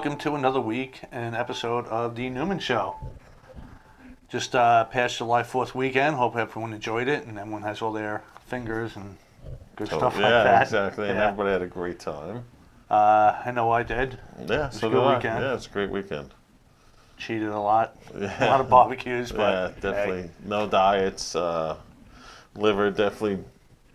welcome to another week and episode of the Newman Show. Just past July 4th weekend. Hope everyone enjoyed it and everyone has all their fingers and good stuff like that. Yeah, exactly. And everybody had a great time. I know I did. Yeah, It was a good weekend. Yeah, it's a great weekend. Cheated a lot. Yeah. A lot of barbecues, but yeah, definitely. No diets. Liver definitely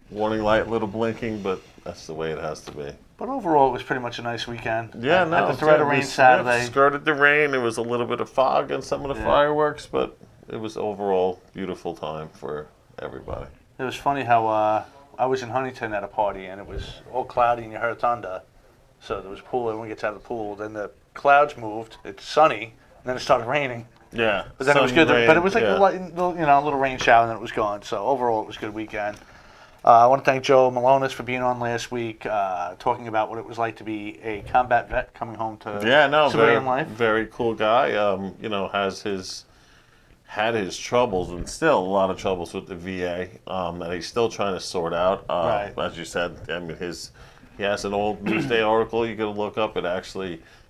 warning light, little blinking, but that's the way it has to be. But overall, it was pretty much a nice weekend. Yeah, Had the threat of rain Saturday. Skirted the rain. There was a little bit of fog and some of the fireworks, but it was overall beautiful time for everybody. It was funny how I was in Huntington at a party and it was all cloudy and you heard thunder. So there was a pool. Everyone gets out of the pool. Then the clouds moved. It's sunny, and then it started raining. Yeah, but then it was good. But it was like yeah. a little rain shower, and then it was gone. So overall, it was a good weekend. I want to thank Joe Malonis for being on last week, talking about what it was like to be a combat vet coming home to civilian life. Very cool guy. Had his troubles and still a lot of troubles with the VA that he's still trying to sort out. Right. As you said, I mean, he has an old Newsday article you got to look up.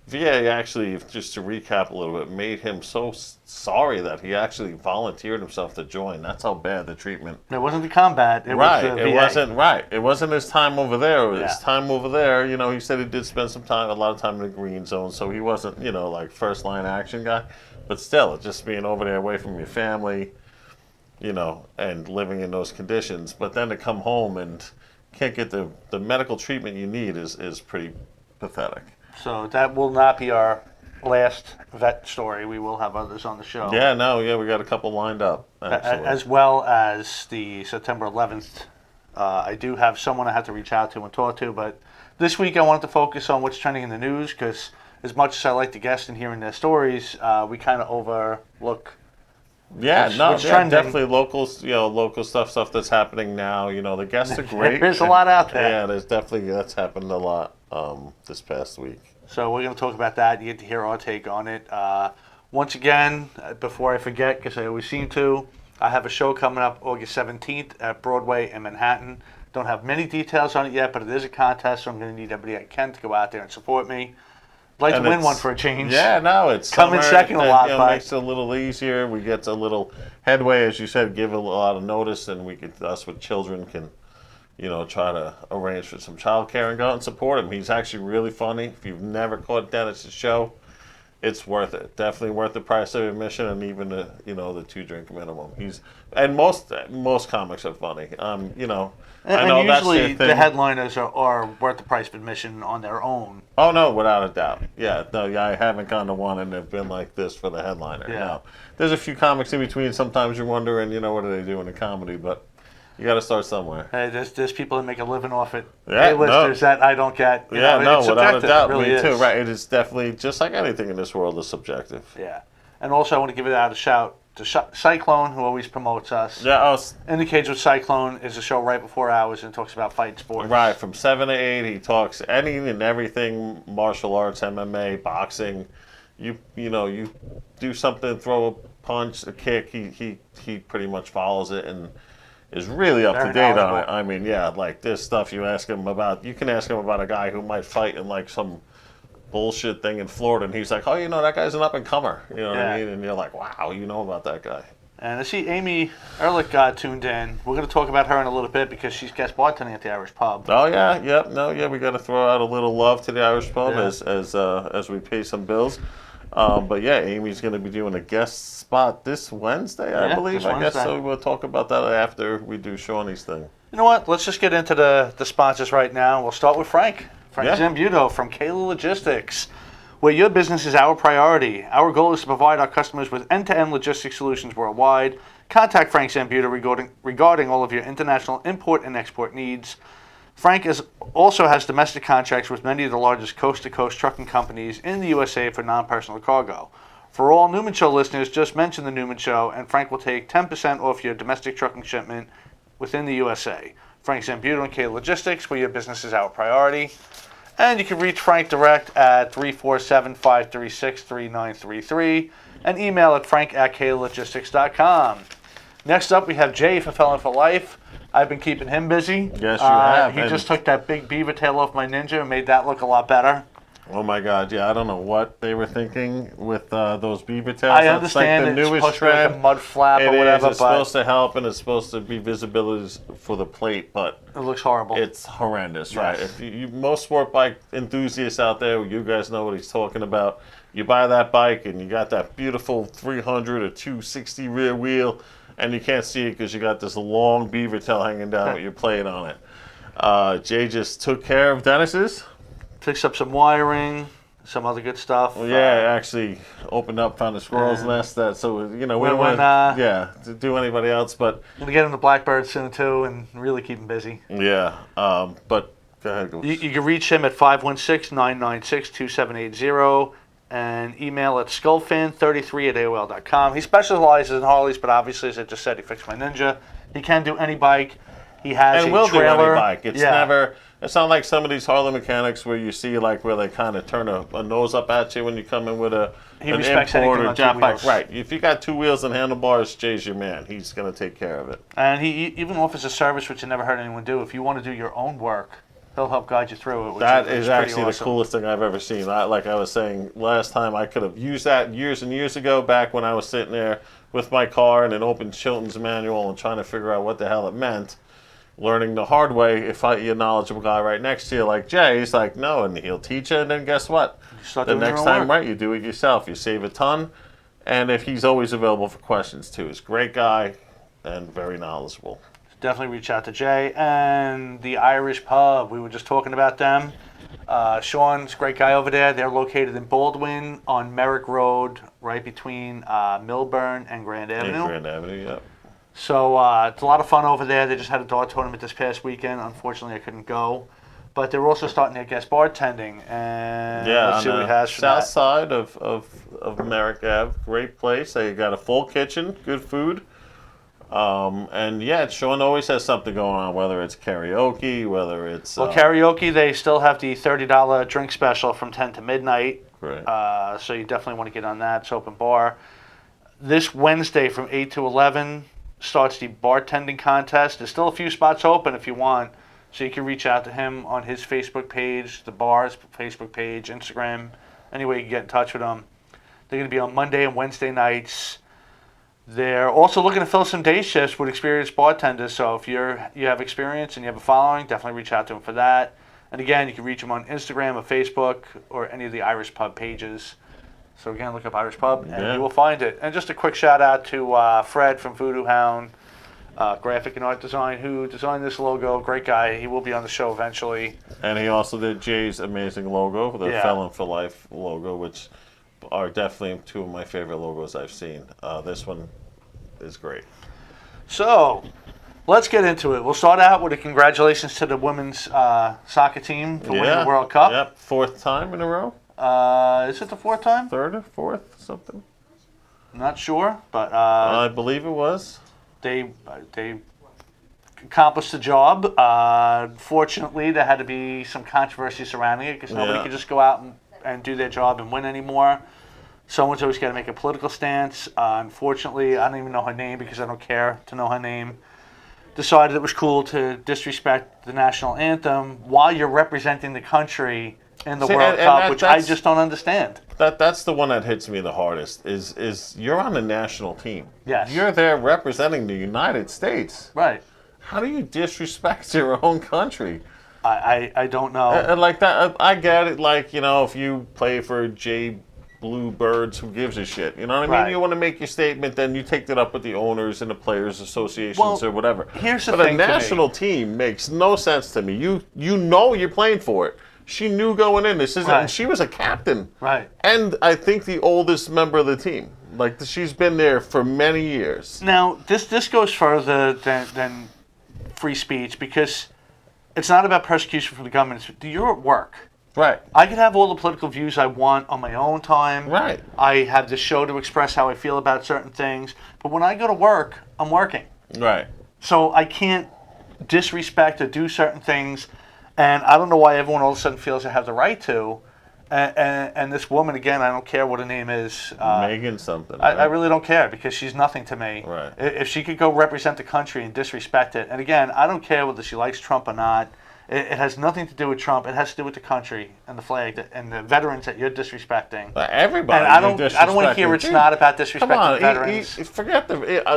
VA actually, just to recap a little bit, made him so sorry that he actually volunteered himself to join. That's how bad the treatment. It wasn't the combat. It was the VA. It wasn't his time over there. It was his time over there. You know, he said he did spend a lot of time in the green zone, so he wasn't, like first line action guy. But still, just being over there away from your family, and living in those conditions. But then to come home and can't get the medical treatment you need is pretty pathetic. So that will not be our last vet story. We will have others on the show. We got a couple lined up. Absolutely. As well as the September 11th. I do have someone I have to reach out to and talk to, but this week I wanted to focus on what's trending in the news because as much as I like the guests and hearing their stories, we kind of overlook what's trending. Definitely local stuff that's happening now. The guests are great. There's a lot out there. Yeah, that's happened a lot this past week. So we're going to talk about that. You get to hear our take on it. Once again, before I forget, because I always seem to, I have a show coming up August 17th at Broadway in Manhattan. Don't have many details on it yet, but it is a contest, so I'm going to need everybody I can to go out there and support me. I'd like to win one for a change. Yeah, no, it's coming second a lot, but makes it a little easier. We get a little headway, as you said, give a lot of notice, and us with children can, try to arrange for some childcare and go out and support him. He's actually really funny. If you've never caught Dennis's show, it's worth it. Definitely worth the price of admission, and even the the 2-drink minimum. Most comics are funny. I know usually the headliners are worth the price of admission on their own. Oh no, without a doubt. Yeah, no, I haven't gone to one and they've been like this for the headliner. Yeah. No. There's a few comics in between. Sometimes you're wondering, what do they do in a comedy, but you got to start somewhere. Hey, there's people that make a living off it. Yeah, A-listers that I don't get. Without a doubt. Really Me too. is. Right. It is definitely, just like anything in this world, is subjective. Yeah. And also I want to give it out a shout to Cyclone, who always promotes us. Yeah. In the Cage with Cyclone is a show right before ours and talks about fight sports. Right. From 7 to 8, he talks anything and everything, martial arts, MMA, boxing. You do something, throw a punch, a kick, he pretty much follows it and is really up to date on it. I mean, like this stuff you can ask him about a guy who might fight in like some bullshit thing in Florida, and he's like, oh, that guy's an up-and-comer. You know what I mean? And you're like, wow, you know about that guy. And I see Amy Ehrlich got tuned in. We're going to talk about her in a little bit because she's guest bartending at the Irish Pub. Oh, yeah. Yep. No, yeah, we got to throw out a little love to the Irish Pub as we pay some bills. But yeah, Amy's going to be doing a guest spot this Wednesday, I believe. I guess so. We'll talk about that after we do Shawnee's thing. You know what? Let's just get into the sponsors right now. We'll start with Frank Zambuto from Kayla Logistics, where your business is our priority. Our goal is to provide our customers with end-to-end logistics solutions worldwide. Contact Frank Zambuto regarding all of your international import and export needs. Frank also has domestic contracts with many of the largest coast-to-coast trucking companies in the USA for non-personal cargo. For all Newman Show listeners, just mention the Newman Show, and Frank will take 10% off your domestic trucking shipment within the USA. Frank Zambuto and Kayla Logistics, where your business is our priority. And you can reach Frank direct at 347-536-3933 and email at frank@kaylogistics.com. Next up, we have Jay for Felon for Life. I've been keeping him busy. Yes, you have. He just took that big beaver tail off my Ninja and made that look a lot better. Oh my God! Yeah, I don't know what they were thinking with those beaver tails. I That's understand like the it's newest supposed to be like a trend. mud flap It or is. whatever, It's but supposed to help, and it's supposed to be visibility for the plate, but it looks horrible. it's horrendous, right? Yes. If you most sport bike enthusiasts out there, you guys know what he's talking about. You buy that bike, and you got that beautiful 300 or 260 rear wheel, and you can't see it because you got this long beaver tail hanging down with your plate on it. Jay just took care of Dennis's. Fixed up some wiring, some other good stuff. Well, yeah, actually opened up, found a squirrel's nest. We don't want to do anybody else, but I'm gonna get him the Blackbird soon too, and really keep him busy. yeah. But go ahead. You can reach him at 516-996-2780 and email at skullfan33@aol.com. He specializes in Harleys, but obviously, as I just said, he fixed my Ninja. He can do any bike. He has And a will trailer. do any bike. It's never. It's not like some of these Harley mechanics where you see where they kind of turn a nose up at you when you come in with an respects import anything or on two Jap bike. wheels. Right. If you got two wheels and handlebars, Jay's your man. He's gonna take care of it. And he even offers a service which I never heard anyone do. If you want to do your own work, he'll help guide you through it. Which That is is pretty actually awesome. the coolest thing I've ever seen. Like I was saying last time, I could have used that years and years ago, back when I was sitting there with my car and an open Chilton's manual and trying to figure out what the hell it meant. Learning the hard way, if you're a knowledgeable guy right next to you like Jay, he's like, no, and he'll teach you, and then guess what? Start The doing your next own time, work. right, you do it yourself. You save a ton, and if he's always available for questions too. He's a great guy and very knowledgeable. Definitely reach out to Jay. And the Irish Pub, we were just talking about them. Sean's a great guy over there. They're located in Baldwin on Merrick Road, right between Milburn and Grand Avenue. Grand Avenue, yep. So it's a lot of fun over there. They just had a dart tournament this past weekend. Unfortunately, I couldn't go. But they're also starting their guest bartending. And let's see what he has for south that. side of Merrick Ave. Great place. They got a full kitchen, good food. And yeah, Sean always has something going on, whether it's karaoke, whether it's... Well, karaoke, they still have the $30 drink special from 10 to midnight. Great. So you definitely want to get on that. It's open bar. This Wednesday from 8 to 11 starts the bartending contest. There's still a few spots open if you want. So you can reach out to him on his Facebook page, the bar's Facebook page, Instagram. Any way you can get in touch with them. They're going to be on Monday and Wednesday nights. They're also looking to fill some day shifts with experienced bartenders. So if you have experience and you have a following, definitely reach out to them for that. And again, you can reach them on Instagram or Facebook or any of the Irish Pub pages. So again, look up Irish Pub and you will find it. And just a quick shout out to Fred from Voodoo Hound, graphic and art design, who designed this logo. Great guy. He will be on the show eventually. And he also did Jay's amazing logo, the Felon for Life logo, which are definitely two of my favorite logos I've seen. This one is great. So let's get into it. We'll start out with a congratulations to the women's soccer team for winning the World Cup. Yep, fourth time in a row. Is it the fourth time? Third or fourth, something. I'm not sure, but I believe it was. They accomplished the job. Fortunately, there had to be some controversy surrounding it because nobody could just go out and do their job and win anymore. Someone's always got to make a political stance. Unfortunately, I don't even know her name because I don't care to know her name. Decided it was cool to disrespect the national anthem while you're representing the country in the World Cup, which I just don't understand. That's the one that hits me the hardest. Is you're on the national team. Yes. You're there representing the United States. Right. How do you disrespect your own country? I don't know. And like that, I get it. Like, you know, if you play for J Bluebirds, who gives a shit? You know what I mean? Right. You want to make your statement, then you take that up with the owners and the players' associations or whatever. Here's the but thing a national team makes no sense to me. You know you're playing for it. She knew going in. This isn't. Right. She was a captain. Right. And I think the oldest member of the team. Like, she's been there for many years. Now, this goes further than free speech because it's not about persecution from the government. You're at work. Right. I can have all the political views I want on my own time. Right. I have the show to express how I feel about certain things. But when I go to work, I'm working. Right. So I can't disrespect or do certain things. And I don't know why everyone all of a sudden feels they have the right to. And this woman, again, I don't care what her name is. Megan something. Right? I really don't care because she's nothing to me. Right. If she could go represent the country and disrespect it, and again, I don't care whether she likes Trump or not. It has nothing to do with Trump. It has to do with the country and the flag and the veterans that you're disrespecting. Everybody. And I don't want to hear it's not about disrespecting Come on, veterans.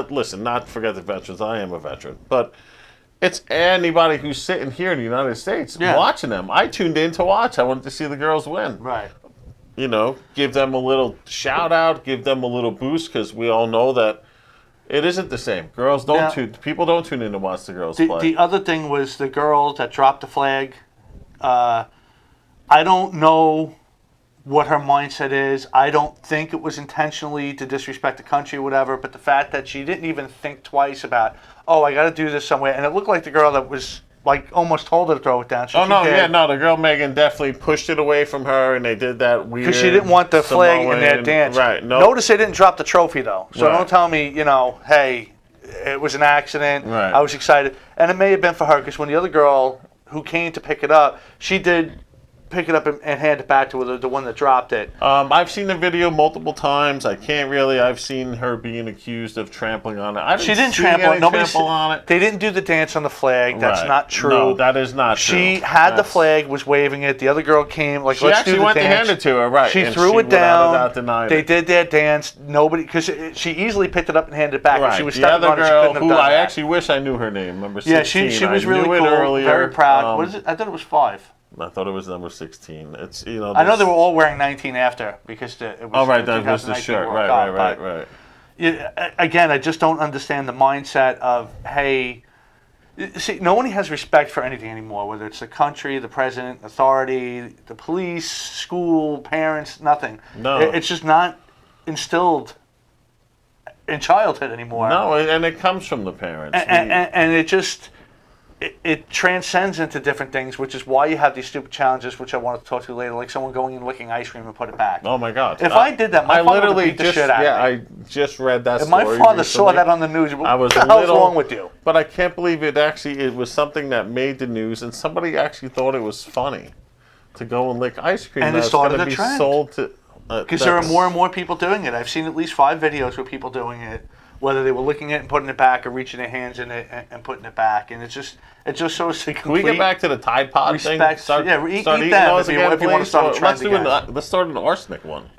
Listen, not forget the veterans. I am a veteran, but it's anybody who's sitting here in the United States watching them. I tuned in to watch. I wanted to see the girls win. Right. You know, give them a little shout out, give them a little boost, because we all know that it isn't the same. Girls don't people don't tune in to watch the girls play. The other thing was the girl that dropped the flag. I don't know what her mindset is. I don't think it was intentionally to disrespect the country or whatever, but the fact that she didn't even think twice about, oh, I got to do this somewhere. And it looked like the girl that was like almost told her to throw it down. So the girl Megan definitely pushed it away from her, and they did that weird. Because she didn't want the flag in their dance. Right. Nope. Notice they didn't drop the trophy though. So don't tell me, hey, it was an accident. Right. I was excited, and it may have been for her because when the other girl who came to pick it up, she did pick it up and hand it back to her, the one that dropped it. I've seen the video multiple times. I've seen her being accused of trampling on it. She didn't trample. Trample on it. They didn't do the dance on the flag. That's not true. No, that is not true. She had the flag, was waving it. The other girl came, like, she let's actually do the went dance. to hand it to her, right? She and threw it down. Denied they it. did their dance. Nobody, because she easily picked it up and handed it back. Right. She was the stepping other on it. She girl, couldn't have who done I that. actually wish I knew her name, number 16. Yeah, she was really knew cool, it earlier. very proud. What is it? I thought it was 5. I thought it was number 16. It's I know they were all wearing 19 after because it was. Oh right, that was the shirt. Right. Again, I just don't understand the mindset of, hey, see, no one has respect for anything anymore, whether it's the country, the president, authority, the police, school, parents, nothing. No. It's just not instilled in childhood anymore. No, and it comes from the parents. And it just... It transcends into different things, which is why you have these stupid challenges, which I want to talk to you later, like someone going and licking ice cream and put it back. Oh my God! If I did that, my father would beat the shit out of me. I just read that. If my father saw that on the news, what the hell's wrong with you? But I can't believe it was something that made the news, and somebody actually thought it was funny to go and lick ice cream. And it started a trend. Sold to because there are more and more people doing it. I've seen at least 5 videos with people doing it, whether they were licking it and putting it back or reaching their hands in it and putting it back. And it just shows the complete. Can we get back to the Tide Pod thing? Start eat them if you want to start a trend again. Let's start an arsenic one.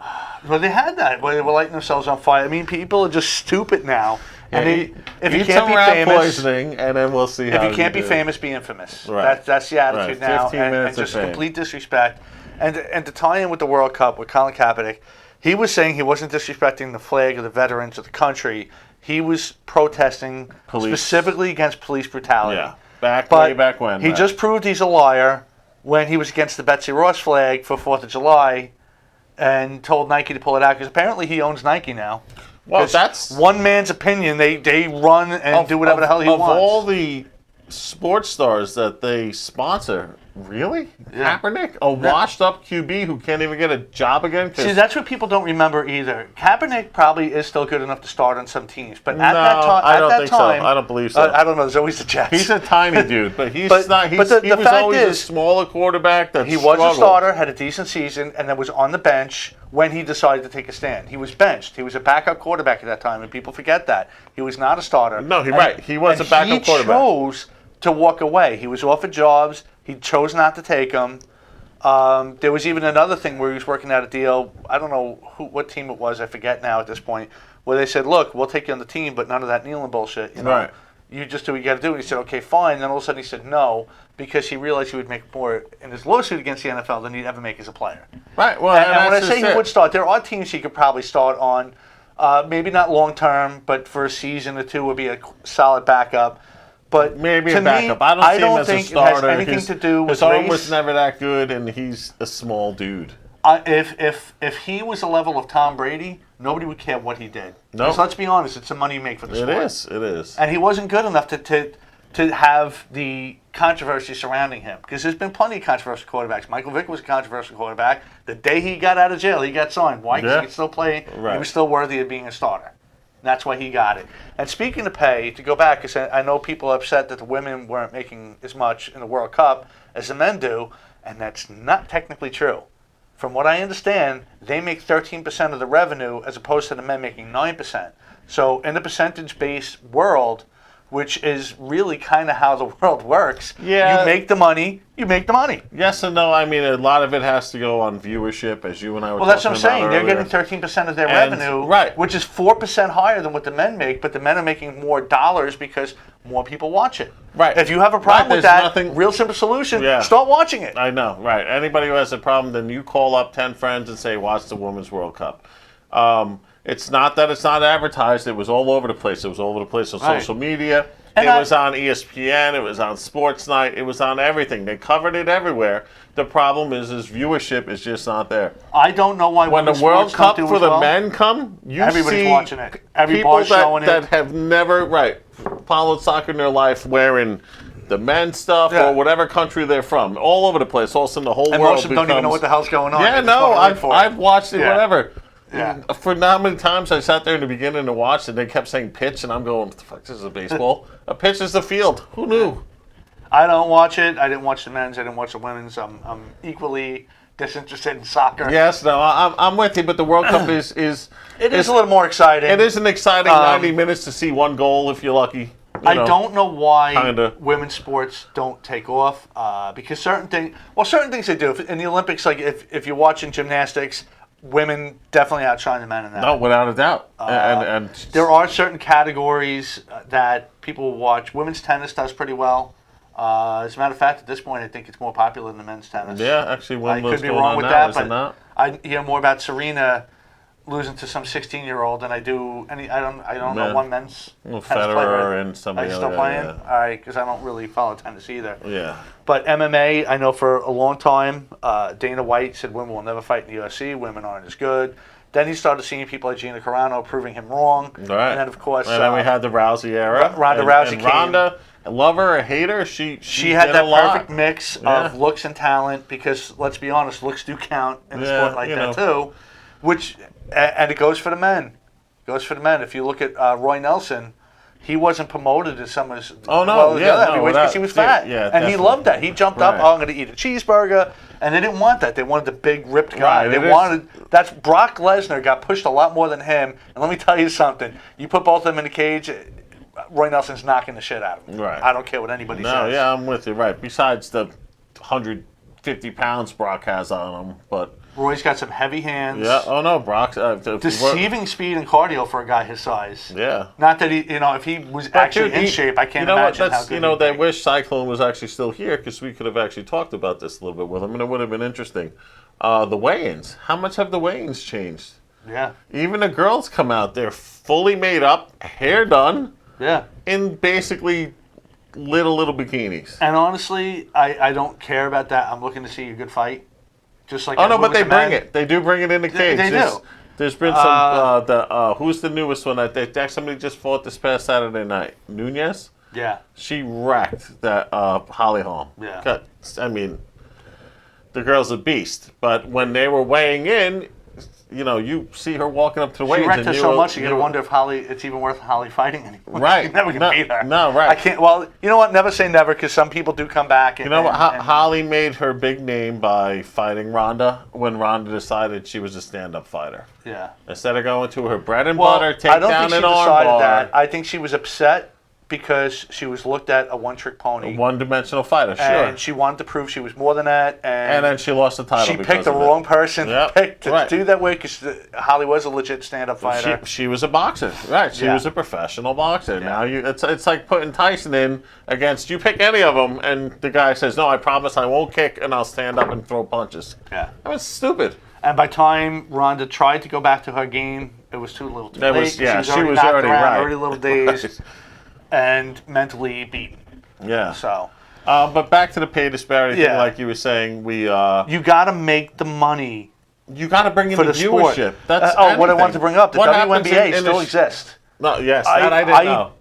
Well, they had that where they were lighting themselves on fire. I mean, people are just stupid now. And if you can't be famous, poisoning, and then we'll see. If you can't be famous, be infamous. Right. That's the attitude now, 15 minutes and just of fame. complete disrespect. And to tie in with the World Cup with Colin Kaepernick, he was saying he wasn't disrespecting the flag of the veterans of the country. He was protesting specifically against police brutality. Yeah, way back when. He just proved he's a liar when he was against the Betsy Ross flag for 4th of July and told Nike to pull it out because apparently he owns Nike now. Well, that's one man's opinion. They run and do whatever the hell he wants. Of all the sports stars that they sponsor, really? Yeah. Kaepernick? A washed-up QB who can't even get a job again? See, that's what people don't remember either. Kaepernick probably is still good enough to start on some teams, but I don't think so. I don't believe so. I don't know. There's always the Jets. He's a tiny dude, but he was always a smaller quarterback that he was a starter, had a decent season, and then was on the bench when he decided to take a stand. He was benched. He was a backup quarterback at that time, and people forget that. He was not a starter. No, he was a backup quarterback. He chose to walk away. He was offered jobs. He chose not to take them. There was even another thing where he was working out a deal. I don't know what team it was. I forget now at this point. Where they said, "Look, we'll take you on the team, but none of that kneeling bullshit. You know, right. You just do what you got to do." And he said, "Okay, fine." And then all of a sudden he said no because he realized he would make more in his lawsuit against the NFL than he'd ever make as a player. Right. Well, and when I say he would start, there are teams he could probably start on. Maybe not long term, but for a season or two would be a solid backup. But maybe to a backup. Me, I don't think a starter. It has anything to do with his arm race. was never that good, and he's a small dude. If he was the level of Tom Brady, nobody would care what he did. No. Because let's be honest, it's the money you make for the sport. It is. And he wasn't good enough to have the controversy surrounding him. Because there's been plenty of controversial quarterbacks. Michael Vick was a controversial quarterback. The day he got out of jail, he got signed. Why? Because he could still play. Right. He was still worthy of being a starter. That's why he got it. And speaking of pay, to go back, because I know people are upset that the women weren't making as much in the World Cup as the men do, and that's not technically true. From what I understand, they make 13% of the revenue as opposed to the men making 9%. So in the percentage-based world, which is really kind of how the world works. Yeah. You make the money, you make the money. Yes and no. I mean, a lot of it has to go on viewership, as you and I were Well, that's what I'm talking saying. about They're earlier. getting 13% of their And- revenue, right. which is 4% higher than what the men make, but the men are making more dollars because more people watch it. Right. If you have a problem Right, with there's that, nothing- real simple solution, Yeah. start watching it. I know, right. Anybody who has a problem, then you call up 10 friends and say, watch the Women's World Cup. It's not that it's not advertised. It was all over the place. It was all over the place on Right. social media. And It was on ESPN. It was on Sports Night. It was on everything. They covered it everywhere. The problem is viewership is just not there. I don't know why When the women's World sports don't Cup do for as the well. men come, you Everybody's see watching it. Every people bar's showing that it. have never followed soccer in their life wearing the men's stuff Yeah. or whatever country they're from, all over the place. All of a sudden, the whole And world most of them don't even know becomes- what the hell's going on. Yeah, They just no, wanna root for it. I've watched it, Yeah. whatever. Yeah. For how many times I sat there in the beginning to watch, and they kept saying pitch, and I'm going, what the fuck, this is a baseball? A pitch is the field. Who knew? I don't watch it. I didn't watch the men's. I didn't watch the women's. I'm equally disinterested in soccer. Yes, no, I'm with you, but the World Cup is It is a little more exciting. it is an exciting 90 minutes to see one goal if you're lucky. I don't know why Kinda. women's sports don't take off because certain things they do. In the Olympics, like if you're watching gymnastics, women definitely outshine the men in that. No, without a doubt. And There are certain categories that people watch. Women's tennis does pretty well. As a matter of fact, at this point, I think it's more popular than the men's tennis. yeah, actually, I Wimbledon's could be going wrong on with now, that, is it but not? I hear more about Serena losing to some 16-year-old than I do any. I don't know Man. one men's Well, tennis Federer player. and somebody Are you else, still yeah, playing? yeah. All right, because I don't really follow tennis either. Yeah. But MMA, I know for a long time, Dana White said women will never fight in the UFC. Women aren't as good. Then he started seeing people like Gina Carano proving him wrong. Right. And then, of course, And then we had the Rousey era. Ronda and, Rousey and came. Ronda, love her or hate her, she had did that a lot. perfect mix Yeah. of looks and talent because, let's be honest, looks do count in a Yeah, sport like you that know. too. And it goes for the men. It goes for the men. If you look at Roy Nelson, he wasn't promoted as some of his Oh, no, well, the yeah, other no, heavyweights because he was fat. yeah, and he definitely. loved that. He jumped up, Right. oh, I'm going to eat a cheeseburger. And they didn't want that. They wanted the big, ripped guy. Right, They it is. wanted that's Brock Lesnar got pushed a lot more than him. And let me tell you something. You put both of them in the cage, Roy Nelson's knocking the shit out of him. Right. I don't care what anybody No, says. yeah, I'm with you. Right. Besides the 150 pounds Brock has on him, but Roy's got some heavy hands. yeah. Oh no, Brock. Deceiving speed and cardio for a guy his size. Yeah. Not that he, if he was actually dude, in shape, I can't you know imagine what? how That's, good you know, he'd they be. wish Cyclone was actually still here because we could have actually talked about this a little bit with him, and it would have been interesting. The weigh-ins. How much have the weigh-ins changed? Yeah. Even the girls come out, they're fully made up, hair done, Yeah. in basically little bikinis. And honestly, I don't care about that. I'm looking to see a good fight. Just like Oh no, but women's they and bring men. it. They do bring it in the cage. they do. There's been some. Who's the newest one? Somebody just fought this past Saturday night. Nunez. Yeah. She wrecked that Holly Holm. Yeah. I mean, the girl's a beast. But when they were weighing in, you see her walking up to the She weigh-ins. wrecked her and so much, you gotta wonder if it's even worth Holly fighting anymore. Right. She's never gonna beat her. No, right. I can't. Well, you know what? Never say never, because some people do come back. And, You know what? and- Holly made her big name by fighting Ronda when Ronda decided she was a stand-up fighter. Yeah. Instead of going to her bread and Well, butter, take I don't down think she an decided armbar, that. I think she was upset because she was looked at a one-trick pony. one-dimensional fighter, sure. And she wanted to prove she was more than that. And then she lost the title. she because picked the of it. wrong person Yep, to right. do that with, because Holly was a legit stand-up fighter. She was a boxer, right? She Yeah. was a professional boxer. Yeah. Now it's like putting Tyson in against you. Pick any of them, and the guy says, "No, I promise I won't kick, and I'll stand up and throw punches." Yeah. That was stupid. And by time Ronda tried to go back to her game, it was too little too That late. was- yeah, she she was was knocked already around, right. already a little dazed, and mentally beaten. Yeah. So But back to the pay disparity thing, Yeah. like you were saying, we you got to make the money you got to bring in for the the sport. viewership. That's what I wanted anything. to bring up. The What happens WNBA in still the exists. No, yes, that I didn't know.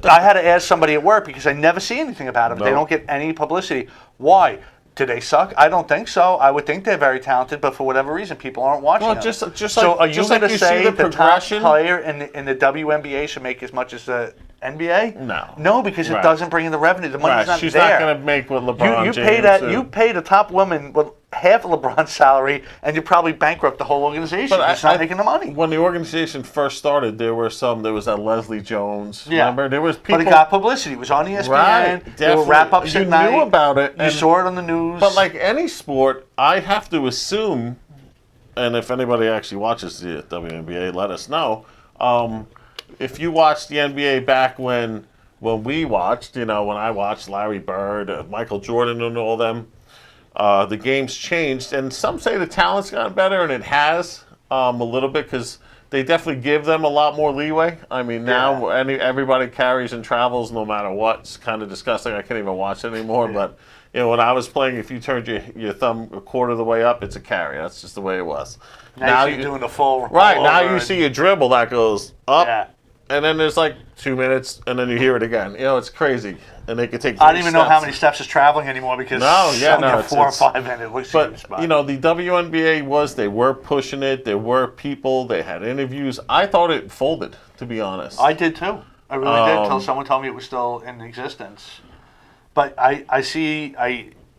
I had to ask somebody at work because I never see anything about them. They No. don't get any publicity. Why? Do they suck? I don't think so. I would think they're very talented, but for whatever reason, people aren't watching Well, them. just so like are you just going like to you say see the the top progression. player in the WNBA should make as much as the NBA? No. No, because it Right. doesn't bring in the revenue. The money's Right, not she's there. not going to make what LeBron you James. pay that. You pay the top women. Well, half of LeBron's salary, and you probably bankrupt the whole organization. But It's not making the money. When the organization first started, there was that Leslie Jones. Yeah. Remember? There was people. But it got publicity. It was on ESPN. Right, There were wrap-ups at night. You knew about it. You saw it on the news. But like any sport, I have to assume, and if anybody actually watches the WNBA, let us know. If you watched the NBA back when we watched, when I watched Larry Bird, Michael Jordan, and all them, the game's changed, and some say the talent's gotten better, and it has a little bit because they definitely give them a lot more leeway. I mean, now everybody carries and travels no matter what. It's kind of disgusting. I can't even watch it anymore. Yeah. But when I was playing, if you turned your thumb a quarter of the way up, it's a carry. That's just the way it was. Now you're doing the full. Right now, you see a dribble that goes up. Yeah. And then there's like 2 minutes, and then you hear it again. It's crazy. And they could take. I don't even know how many steps is traveling anymore because it's 4 or 5 minutes. But the WNBA they were pushing it. There were people. They had interviews. I thought it folded, to be honest. I did too. I really did until someone told me it was still in existence. But I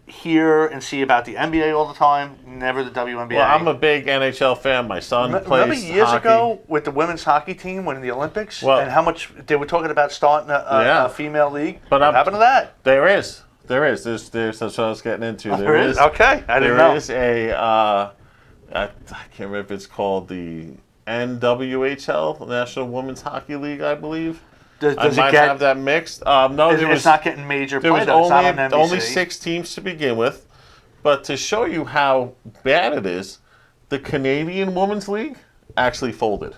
hear and see about the NBA all the time, never the WNBA. Well, I'm a big NHL fan. My son plays Remember years hockey. ago with the women's hockey team winning the Olympics? Well, and how much they were talking about starting a female league? But what happened to that? There is. There's that's what I was getting into. There is? Okay, I didn't know. There is I can't remember if it's called the NWHL, National Women's Hockey League, I believe. Does I it get, have that mixed. No, it's not getting major play. There was It's not on NBC. only 6 teams to begin with. But to show you how bad it is, the Canadian Women's League actually folded.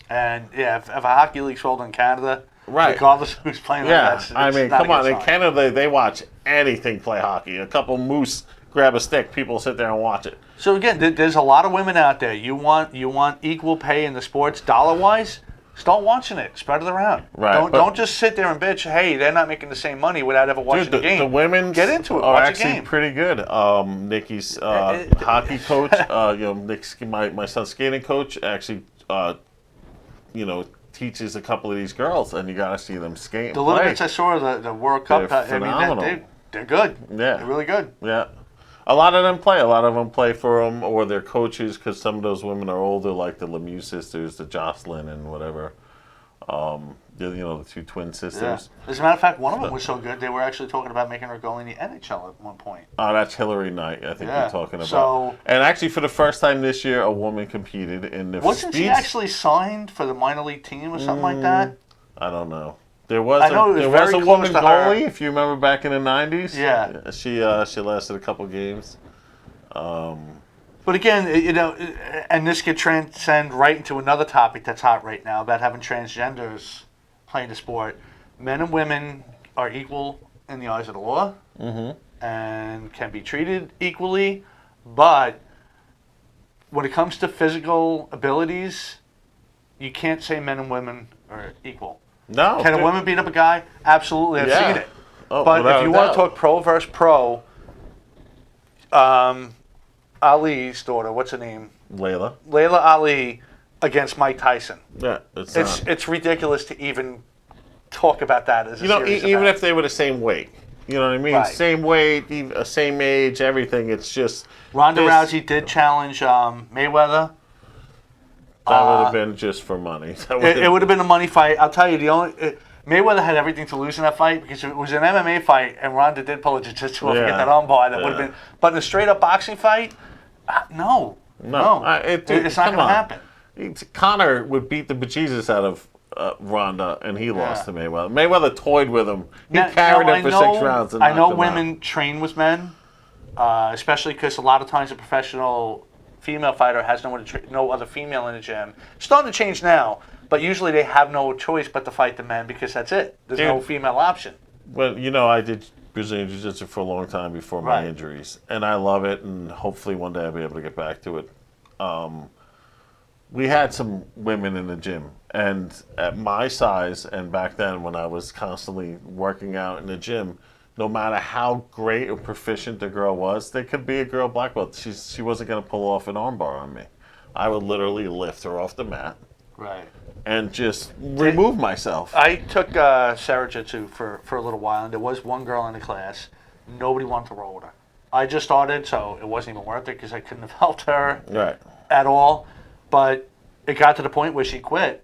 And if a hockey league's sold in Canada, right, regardless of who's playing, I mean, come on. In Canada, they watch anything play hockey. A couple moose grab a stick, people sit there and watch it. So again, there's a lot of women out there. You want equal pay in the sports, dollar-wise. Start watching it. Spread it around. Right. Don't just sit there and bitch. Hey, they're not making the same money without ever watching the game. The women get into it. Are watch actually a game. pretty good. Nikki's hockey coach, Nick's my son's skating coach, actually, teaches a couple of these girls, and you got to see them skate. The little bits I saw the World Cup, they're phenomenal. They're good. Yeah, they're really good. Yeah. A lot of them play. A lot of them play for them or their coaches because some of those women are older, like the Lemieux sisters, the Jocelyn and whatever. The 2 twin sisters. Yeah. As a matter of fact, one of them was so good they were actually talking about making her go in the NHL at one point. Oh, that's Hillary Knight. I think you're talking about. So, and actually, for the first time this year, a woman competed in the. Wasn't she actually signed for the minor league team or something like that? I don't know. There was a woman goalie, if you remember back in the 90s. Yeah. She lasted a couple games. But again, and this could transcend right into another topic that's hot right now about having transgenders playing the sport. Men and women are equal in the eyes of the law and can be treated equally, but when it comes to physical abilities, you can't say men and women are equal. No. Can a woman beat up a guy? Absolutely, I've seen it. Oh, but if you want to talk pro versus pro, Ali's daughter, what's her name? Layla Ali against Mike Tyson. Yeah, it's ridiculous to even talk about that as a series even event. if they were the same weight. You know what I mean? Right. Same weight, same age, everything. It's just Ronda Rousey did challenge Mayweather. That would have been just for money. It would have been a money fight. I'll tell you, Mayweather had everything to lose in that fight because if it was an MMA fight and Ronda did pull a jiu-jitsu off and get that armbar, that would have been. But in a straight-up boxing fight, no. It's not going to happen. Conor would beat the bejesus out of Ronda, and he lost to Mayweather. Mayweather toyed with him. He carried him for 6 rounds. And I know knocked him women out. train with men, especially because a lot of times a professional female fighter has no other female in the gym. It's starting to change now, but usually they have no choice but to fight the men because that's it. There's no female option. Well, I did Brazilian Jiu-Jitsu for a long time before my injuries, and I love it, and hopefully one day I'll be able to get back to it. We had some women in the gym, and at my size, and back then when I was constantly working out in the gym, no matter how great or proficient the girl was, they could be a girl black belt. She wasn't going to pull off an armbar on me. I would literally lift her off the mat. Right. And just remove myself. I took Sarah Jitsu for a little while, and there was one girl in the class. Nobody wanted to roll with her. I just started, so it wasn't even worth it because I couldn't have helped her Right. at all. But it got to the point where she quit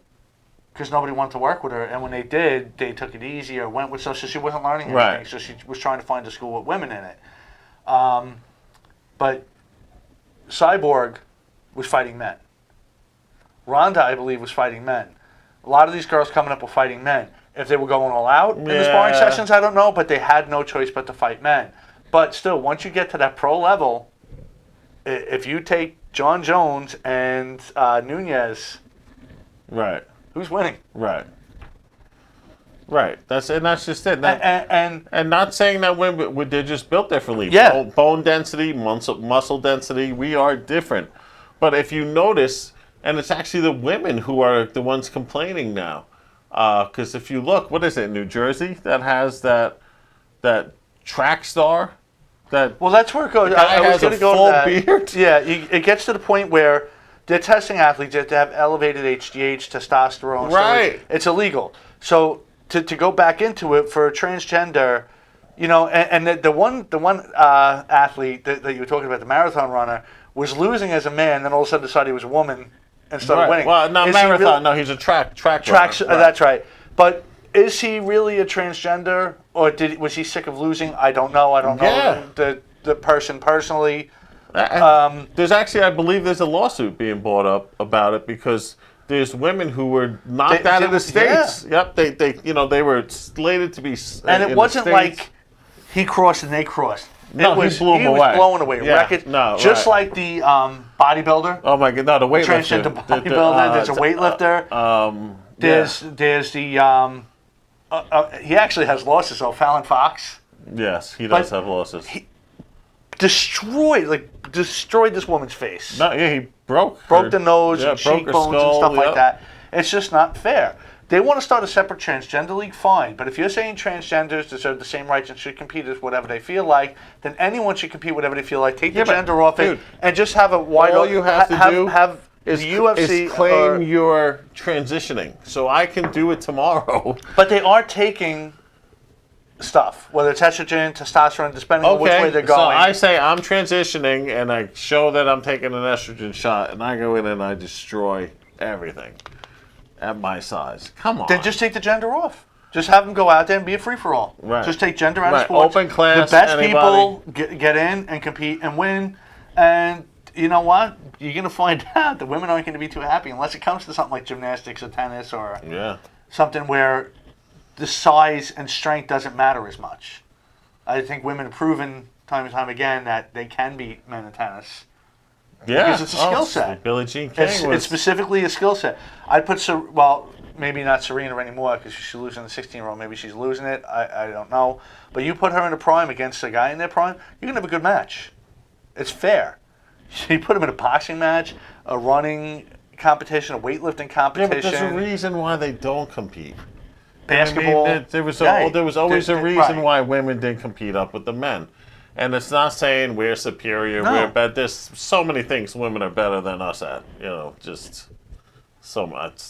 because nobody wanted to work with her. And when they did, they took it easy or went with so she wasn't learning anything. Right. So she was trying to find a school with women in it. But Cyborg was fighting men. Rhonda, I believe, was fighting men. A lot of these girls coming up were fighting men. If they were going all out in the sparring sessions, I don't know, but they had no choice but to fight men. But still, once you get to that pro level, if you take John Jones and Nunez, Right. who's winning? Right. Right. That's just it. And not saying that women they're just built differently. Yeah. Bone density, muscle density, we are different. But if you notice, and it's actually the women who are the ones complaining now, because if you look, what is it, New Jersey that has that track star? well, that's where it goes. The guy I was has going a to go full to that. beard. Yeah, it gets to the point where they're testing athletes. They have to have elevated HGH, testosterone. Right. So it's illegal. So to go back into it for a transgender, you know, and the one athlete that you were talking about, the marathon runner, was losing as a man, then all of a sudden decided he was a woman and started winning. Well, no, Is he marathon. really- No, he's a track runner. That's right. But is he really a transgender, or was he sick of losing? I don't know. I don't Yeah. know the person personally. There's actually, I believe, there's a lawsuit being brought up about it because there's women who were knocked out of the states. Yeah. Yep, they were slated to be. And it in wasn't the States. like he crossed and they crossed. No, It was, he blew him away. was blowing away Yeah, records. no, just right. like the bodybuilder, Oh my god! No, the weightlifter. transgender bodybuilder. There's a weightlifter. There's the he actually has losses. So Fallon Fox Yes, he does But have losses. destroyed this woman's face. No, yeah, he broke The nose and broke her cheekbones and skull, stuff like yep. that. It's just not fair. They want to start a separate transgender league, fine. But if you're saying transgenders deserve the same rights and should compete as whatever they feel like, then anyone should compete whatever they feel like. Take the but, gender off dude, it and just have a wide. all you have to do have is the UFC is claim you're transitioning, so I can do it tomorrow. But they are taking stuff, whether it's estrogen, testosterone, depending on which way they're going. So I say I'm transitioning, and I show that I'm taking an estrogen shot, and I go in and I destroy everything at my size. Come on. Then just take the gender off. Just have them go out there and be a free-for-all. Right. Just take gender out of Right. sports. Open class, the best anybody. people get in and compete and win. And you know what? You're going to find out the women aren't going to be too happy unless it comes to something like gymnastics or tennis or Yeah. something where the size and strength doesn't matter as much. I think women have proven time and time again that they can beat men in tennis. Yeah. Because it's a skill set. Billie Jean King It's specifically a skill set. I'd put, maybe not Serena anymore because she's losing the 16-year-old. Maybe she's losing it. I don't know. But you put her in a prime against a guy in their prime, you're going to have a good match. It's fair. You put him in a boxing match, a running competition, a weightlifting Yeah, competition. but there's a reason why they don't compete. Basketball. I mean, there was always a reason right. why women didn't compete up with the men. And it's not saying we're superior, No. we're better. There's so many things women are better than us at. Just so much.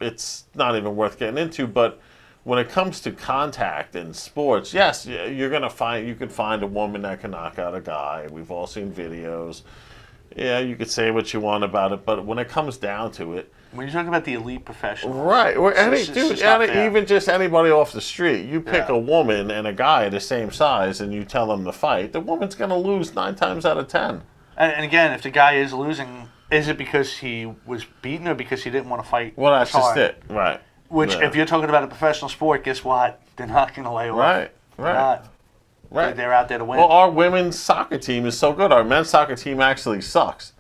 It's not even worth getting into. But when it comes to contact in sports, yes, you could find a woman that can knock out a guy. We've all seen videos. Yeah, you could say what you want about it, but when it comes down to it, when you're talking about the elite professionals. right, or it's just not fair. even just anybody off the street, you pick Yeah. a woman and a guy the same size, and you tell them to fight, the woman's going to lose 9 times out of 10. And again, if the guy is losing, is it because he was beaten or because he didn't want to fight? Well, that's as just hard? it, right? Which, Yeah. if you're talking about a professional sport, guess what? They're not going to lay off. Right, They're right, not. right. They're out there to win. Well, our women's soccer team is so good. Our men's soccer team actually sucks.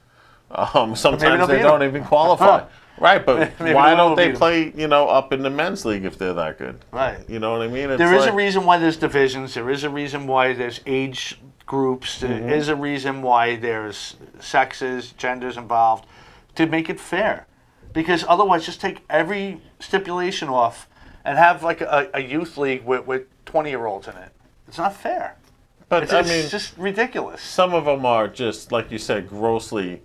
Sometimes they'll they beat don't them. even qualify. Right, but Maybe why they don't will they beat 'em. play, up in the men's league if they're that good? Right. You know what I mean? It's There is a like- reason why there's divisions. There is a reason why there's age groups. There Mm-hmm. is a reason why there's sexes, genders involved, to make it fair. Because otherwise, just take every stipulation off and have like a youth league with 20-year-olds in it. It's not fair. But It's, I it's mean, just ridiculous. some of them are just like you said, grossly.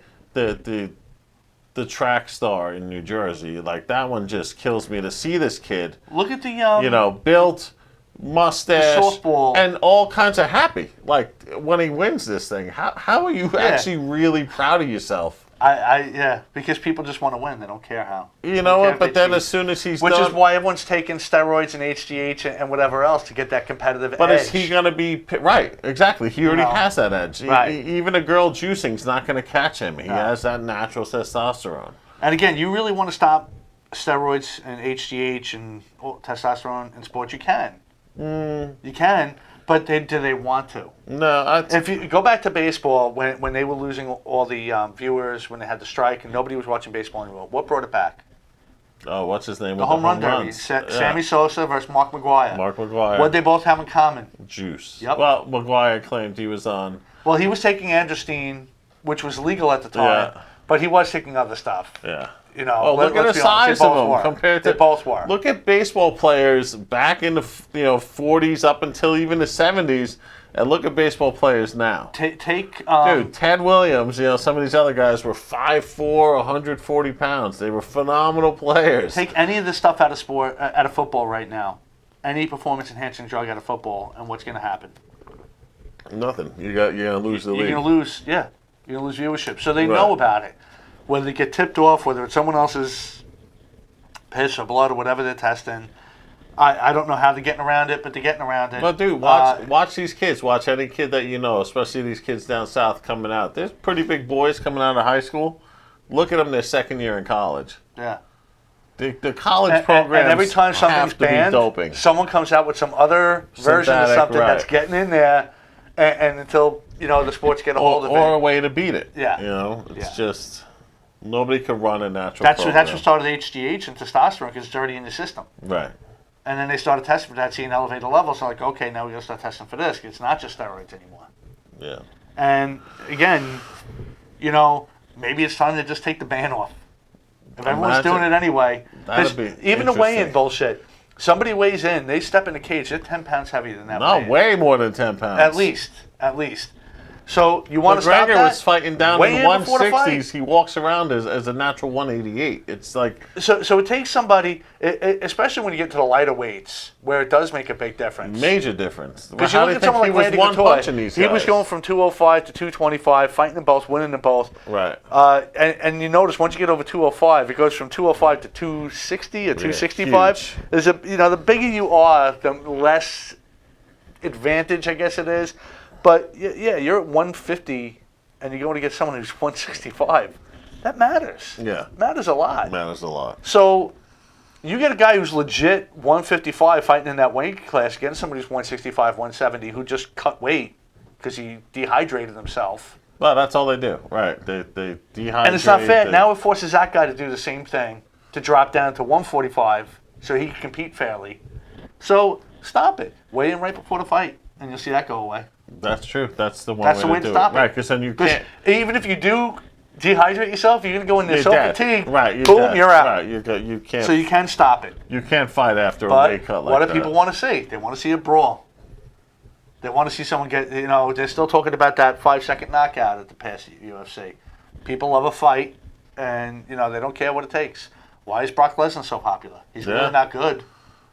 The track star in New Jersey, like that one just kills me to see this kid. Look at the Built mustache, softball. and all kinds of happy. Like when he wins this thing, how are you actually really proud of yourself? Yeah, because people just want to win. They don't care how. You know what? But then as soon as he's which done, is why everyone's taking steroids and HGH and whatever else to get that competitive but edge. is he going to be right? Exactly. He already has that edge. Right. Even a girl juicing's not going to catch him. He has that natural testosterone. And again, you really want to stop steroids and HGH and testosterone in sports, you can. You can, but do they want to? No. If you go back to baseball, when they were losing all the viewers, when they had the strike and nobody was watching baseball anymore, what brought it back? Oh, what's his name? The home run derby. Sammy Sosa versus Mark McGwire. Mark McGwire. What did they both have in common? Juice. Yep. Well, McGwire claimed he was on. Well, he was taking androstenedione, which was legal at the time, but he was taking other stuff. Yeah. You know, oh, look at the size of them compared to. They both were. Look at baseball players back in the 40s up until even the 70s, and look at baseball players now. Dude, Ted Williams. Some of these other guys were 5'4", 140 pounds. They were phenomenal players. Take any of this stuff out of out of football right now, any performance-enhancing drug out of football, and what's going to happen? Nothing. You're gonna lose the league. You're gonna lose. Yeah, you're gonna lose viewership. So they know about it. Whether they get tipped off, whether it's someone else's piss or blood or whatever they're testing, I don't know how they're getting around it, but they're getting around it. But dude, watch these kids. Watch any kid that you know, especially these kids down south coming out. There's pretty big boys coming out of high school. Look at them their second year in college. Yeah. The college programs and every time something's banned, doping. Someone comes out with some other version of something that's getting in there, and until the sports get a hold of it, or a way to beat it. Yeah. It's just. Nobody could run a natural That's program. That's what started HGH and testosterone because it's already in the system. Right. And then they started testing for that, seeing elevated levels. So like, okay, now we got to start testing for this. It's not just steroids anymore. Yeah. And again, maybe it's time to just take the ban off. If everyone's doing it anyway, even the weigh-in bullshit. Somebody weighs in, they step in the cage, they're 10 pounds heavier than that. No, way more than 10 pounds. At least. So you want to stop that? McGregor was fighting down in the 160s. He walks around as a natural 188. It's like so it takes somebody, especially when you get to the lighter weights, where it does make a big difference. Major difference. Because you look at someone like Randy Couture, he was going from 205 to 225, fighting them both, winning them both. Right. And you notice once you get over 205, it goes from 205 to 260 or 265. Huge. There's the bigger you are, the less advantage, I guess it is. But yeah, you're at 150, and you're going to get someone who's 165. That matters. Yeah, matters a lot. Matters a lot. So you get a guy who's legit 155 fighting in that weight class against somebody who's 165, 170 who just cut weight because he dehydrated himself. Well, that's all they do, right? They dehydrate. And it's not fair. Now it forces that guy to do the same thing, to drop down to 145 so he can compete fairly. So stop it. Weigh in right before the fight, and you'll see that go away. That's true. That's the one way to do stop it. Right, because then you can't. Even if you do dehydrate yourself, you're going to go in there so fatigued. Right, boom, you're out. Right, you can't. So you can stop it. You can't fight after a weight cut like that. What do people want to see? They want to see a brawl. They want to see someone get, they're still talking about that 5-second knockout at the past UFC. People love a fight, and, they don't care what it takes. Why is Brock Lesnar so popular? He's really not good.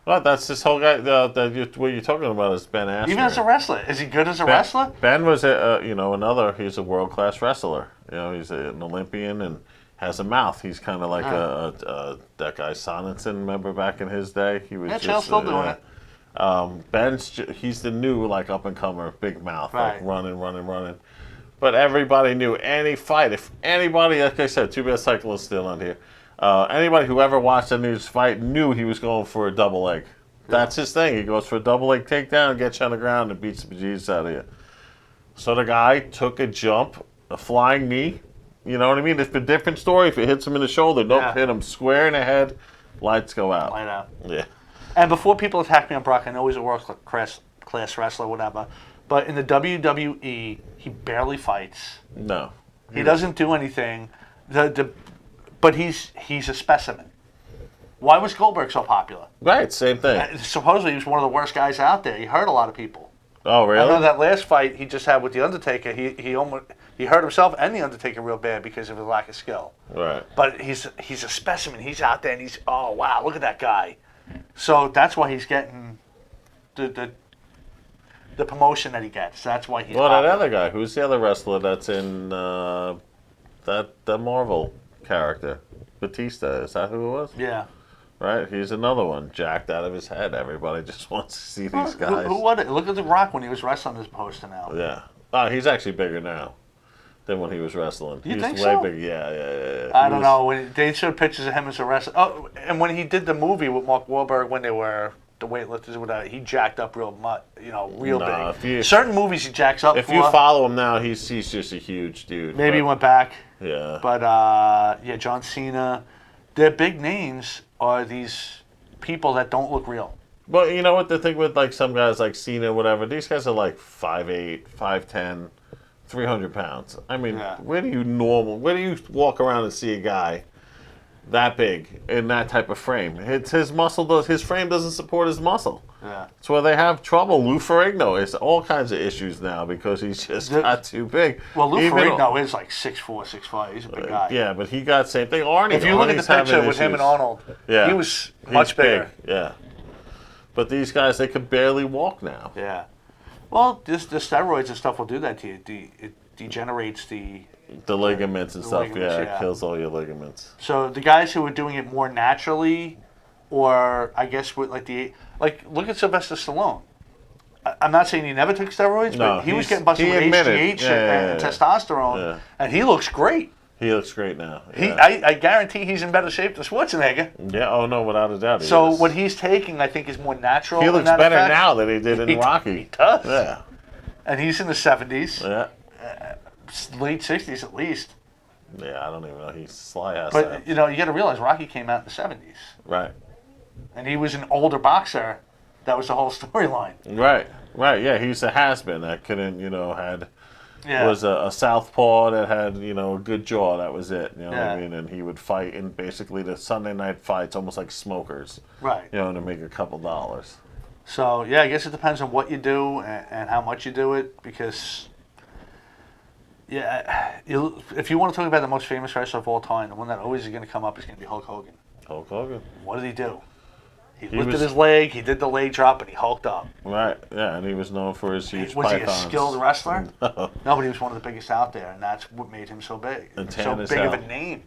Well, that's this whole guy. What you're talking about is Ben Askren. Even as a wrestler, is he good as a wrestler? Ben was he's a world class wrestler. He's an Olympian and has a mouth. He's kind of like that guy Sonnenson. Remember back in his day, he was Chael's still doing it. He's the new up and comer, big mouth, right. like running. But everybody knew any fight. If anybody, like I said, two best cyclists still on here. Anybody who ever watched a news fight knew he was going for a double leg. That's his thing. He goes for a double leg takedown, gets you on the ground, and beats the bejesus out of you. So the guy took a jump, a flying knee. You know what I mean? It's a different story if it hits him in the shoulder. Don't hit him square in the head. Lights go out. Light out. Yeah. And before people attack me on Brock, I know he's a world-class wrestler, whatever. But in the WWE, he barely fights. No. He doesn't do anything. But he's a specimen. Why was Goldberg so popuper? Right, same thing. Supposedly he was one of the worst guys out there. He hurt a lot of people. Oh, really? I know that last fight he just had with the Undertaker, he hurt himself and the Undertaker real bad because of his lack of skill. Right. But he's a specimen. He's out there and oh wow, look at that guy. So that's why he's getting the promotion that he gets. That's why he's Well, that popular. other guy, who's the other wrestler that's in that Marvel character? Batista, is that who it was? Yeah. Right? He's another one, jacked out of his head. Everybody just wants to see these guys. Who was it? Look at The Rock when he was wrestling as opposed to now. Yeah. Oh, he's actually bigger now than when he was wrestling. You He's think way so? bigger. Yeah. I don't know. When they showed pictures of him as a wrestler. Oh, and when he did the movie with Mark Wahlberg when they were the weightlifters, whatever, he jacked up real Nah, big. Certain movies he jacks up If for. you follow him now, he's just a huge dude. Maybe he went back. Yeah. But, John Cena. Their big names are these people that don't look real. Well, you know what the thing with like some guys like Cena, whatever, these guys are like 5'8", 5'10", 300 pounds. I mean, Yeah. where do you walk around and see a guy that big in that type of frame? His frame doesn't support his muscle. Yeah. That's where they have trouble. Lou Ferrigno is all kinds of issues now because he's just got too big. Well, Lou Ferrigno is like 6'4", 6'5". He's a big guy. Yeah, but he got same thing. Arnie. If you look at the Arnie's having picture with him issues. and Arnold, he was much bigger. Big. Yeah. But these guys, they could barely walk now. Yeah. Well, the steroids and stuff will do that to you. It degenerates the ligaments and stuff. ligaments, Yeah, yeah. it kills all your ligaments. So the guys who are doing it more naturally, or I guess with look at Sylvester Stallone. I'm not saying he never took steroids, but he was getting busted with HGH and testosterone, and he looks great. He looks great now. Yeah. I guarantee he's in better shape than Schwarzenegger. Yeah, oh no, without a doubt. So what he's taking, I think, is more natural. He looks better now than he did in Rocky. He does. Yeah. And he's in the 70s. Yeah. Late 60s at least. Yeah, I don't even know. He's sly ass. But, you got to realize Rocky came out in the 70s. Right. And he was an older boxer. That was the whole storyline. Right. Yeah, he's a has-been that couldn't, was a southpaw that had, a good jaw. That was it. You know what I mean? And he would fight in basically the Sunday night fights, almost like smokers. Right. To make a couple dollars. So, yeah, I guess it depends on what you do and how much you do it because, if you want to talk about the most famous wrestler of all time, the one that always is going to come up is going to be Hulk Hogan. Hulk Hogan. What did he do? He lifted his leg, he did the leg drop, and he hulked up. Right, yeah, and he was known for his huge Was pythons. he a skilled wrestler? No. No, but he was one of the biggest out there, and that's what made him so big. And So big of a name.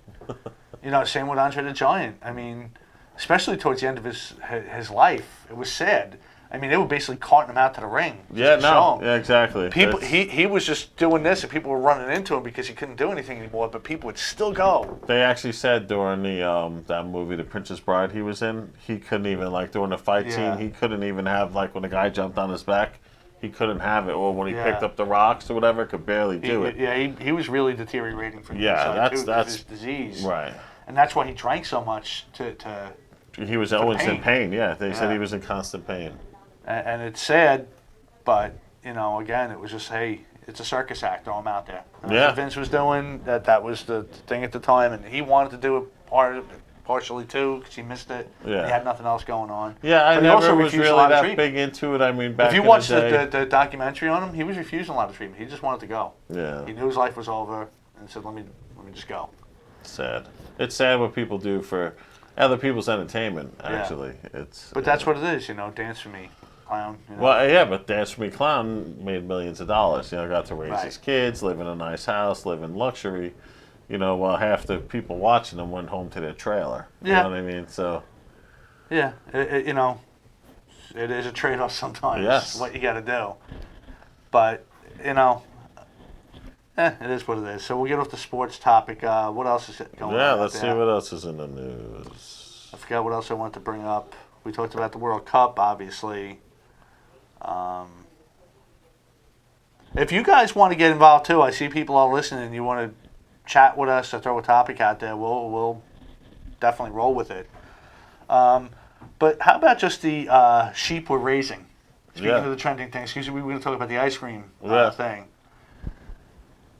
Same with Andre the Giant. I mean, especially towards the end of his life, it was sad. I mean, they were basically carting him out to the ring. Yeah, exactly. People, he was just doing this, and people were running into him because he couldn't do anything anymore. But people would still go. They actually said during the that movie, The Princess Bride, he was in, he couldn't even during the fight scene, he couldn't even have when the guy jumped on his back, he couldn't have it, or when he picked up the rocks or whatever, could barely do it. Yeah, he was really deteriorating from that's his disease. Right. And that's why he drank so much to He was always in pain. Yeah, they said he was in constant pain. And it's sad, but, again, it was just, hey, it's a circus act, throw him out there. And that's what Vince was doing, that was the thing at the time, and he wanted to do it partially too, because he missed it. Yeah. He had nothing else going on. Yeah, I but never was really that big into it. I mean, back if you in watch the day. the documentary on him, he was refusing a lot of treatment. He just wanted to go. Yeah. He knew his life was over, and said, let me just go. Sad. It's sad what people do for other people's entertainment, actually. But that's what it is, Dance for Me. Clown, Well, yeah, but Dance for Me Clown made millions of dollars. Got to raise his kids, live in a nice house, live in luxury. While half the people watching them went home to their trailer. You know what I mean? So. Yeah, it is a trade-off sometimes. Yes. What you got to do. But it is what it is. So we'll get off the sports topic. What else is going on? Yeah, let's see what else is in the news. I forgot what else I wanted to bring up. We talked about the World Cup, obviously. If you guys want to get involved too, I see people are listening and you want to chat with us or throw a topic out there, we'll definitely roll with it. But how about just the sheep we're raising? Speaking of the trending things, usually we were going to talk about the ice cream thing.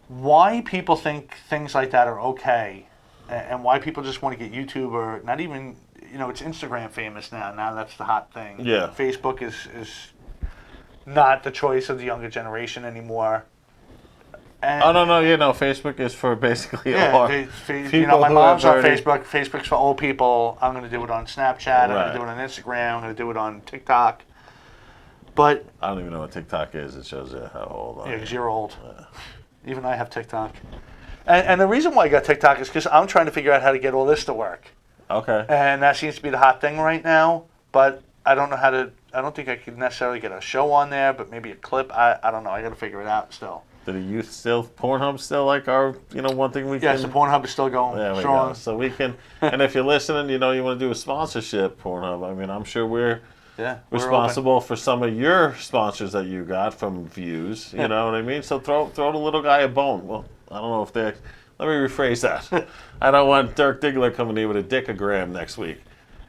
Why people think things like that are okay, and why people just want to get YouTube or not even, it's Instagram famous now. Now that's the hot thing. Yeah. Facebook is not the choice of the younger generation anymore. And no, Facebook is for basically all people my who mom's have on already... Facebook. Facebook's for old people. I'm going to do it on Snapchat. I'm going to do it on Instagram. I'm going to do it on TikTok. But I don't even know what TikTok is. It shows you how old I am. yeah, because you're old. Even I have TikTok. And the reason why I got TikTok is because I'm trying to figure out how to get all this to work. Okay. And that seems to be the hot thing right now. But I don't know how to. I don't think I could necessarily get a show on there, but maybe a clip. I don't know. I got to figure it out still. Do the youth still, Pornhub still like our, one thing we can... Yes, the Pornhub is still going There we strong. go. So we can, and if you're listening, you want to do a sponsorship, Pornhub. I mean, I'm sure we're responsible for some of your sponsors that you got from views. You know what I mean? So throw the little guy a bone. Well, I don't know if they're... Let me rephrase that. I don't want Dirk Diggler coming in with a dickogram next week.